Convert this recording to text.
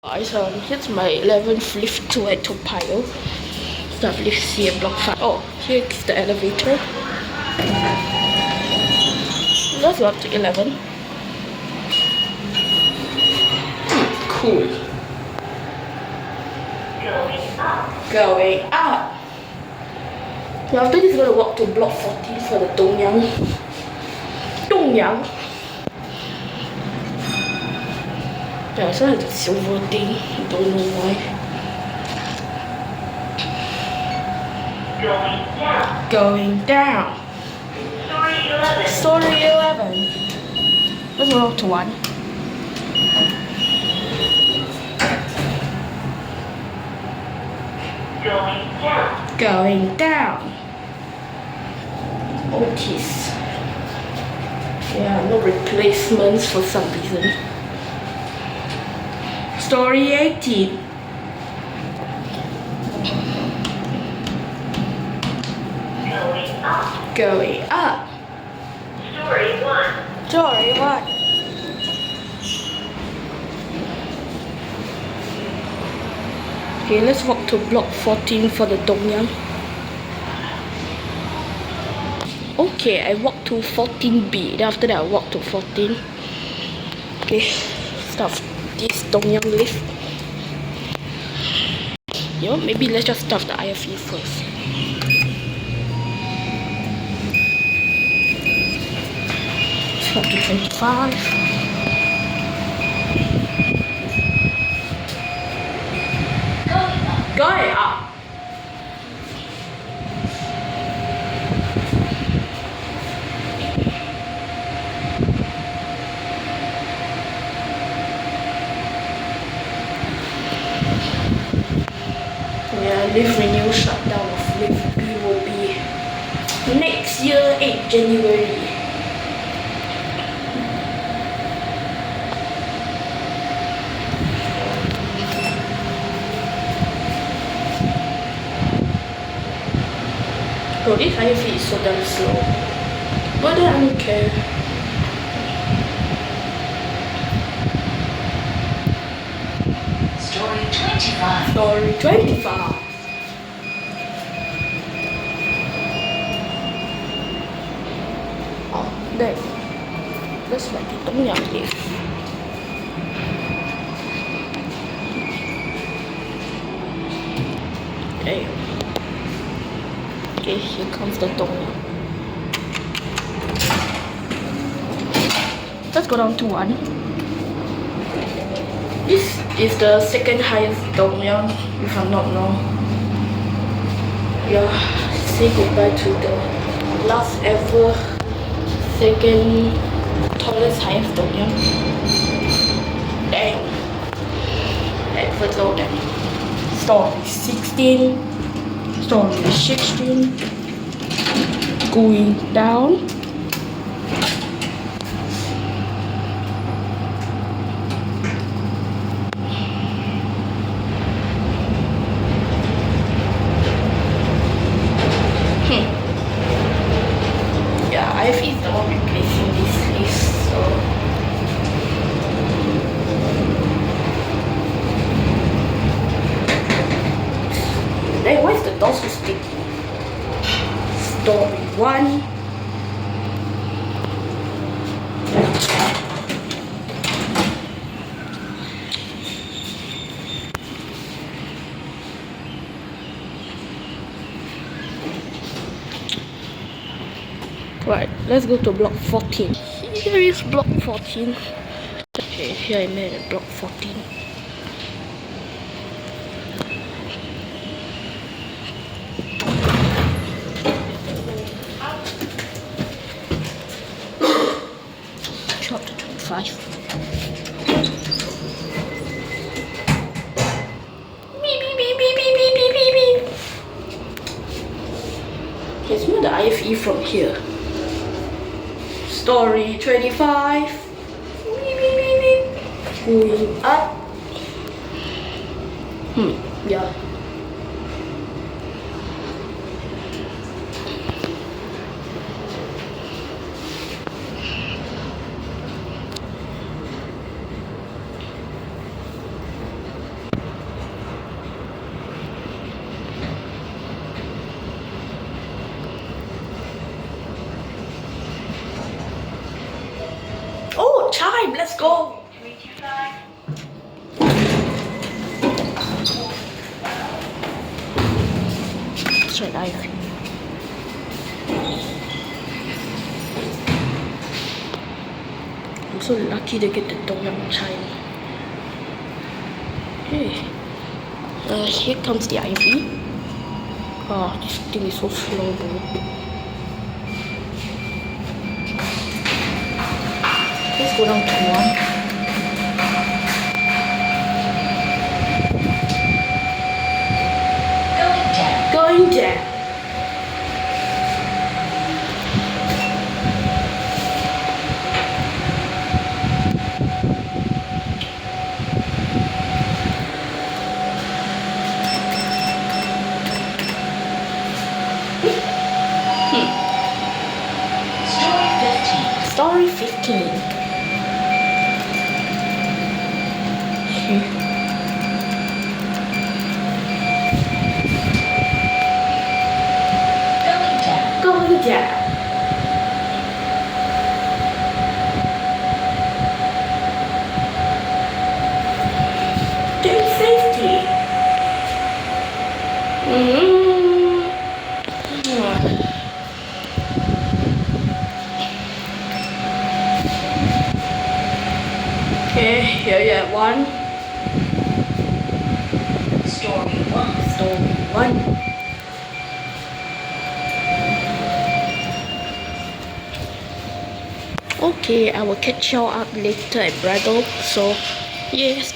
Guys, here's my 11th lift to at Toa Payoh. Start lift C at block 5. Oh, here's the elevator. Let's go up to 11. Cool. Going up. Now after this, gonna walk to block 14 for the Dongyang. Yeah, so I have the silver thing. Don't know why. Going down. Story 11. Let's go up to 1. Going down. Otis. Yeah, no replacements for some reason. Story 18. Going up. Story 1. Okay, let's walk to block 14 for the Dongyang. Okay, I walked to 14B. Then after that, I walked to 14. Okay, start this Dongyang lift. You know, maybe let's just start the IFE first. Up to 25. Going up. Yeah, lift renewal shutdown of lift B will be next year, 8 January. Bro, this IFE is so damn slow. But then I don't care. Story 25. Story 25. Oh, đây. Let's like the Dongyang lift. Okay. Okay, here comes the Dongyang. Let's go down to 1. This is the second highest Dongyang, if I'm not wrong. Yeah, say goodbye to the last ever second tallest highest Dongyang. Dang. Let's go then. Story 16. Story 16. Going down. Yeah, IFE is the one replacing this list, so hey, why is the door so sticky? Story 1. Right, let's go to block 14. Here is block 14. Okay, here I made at block 14. Shot to 25. Okay, smell the IFE from here. Story 25. Going up. Yeah. let's go. Straight dive. I'm so lucky to get the Tom Yum chime. Hey. Here comes the ivy. Oh, this thing is so slow, bro. Let's go down to 1. Going down. Story 15. Going down. Doing safety. Okay, here you have 1. Story 1. Story 1. Okay, I will catch y'all up later at Bridal. So, yes,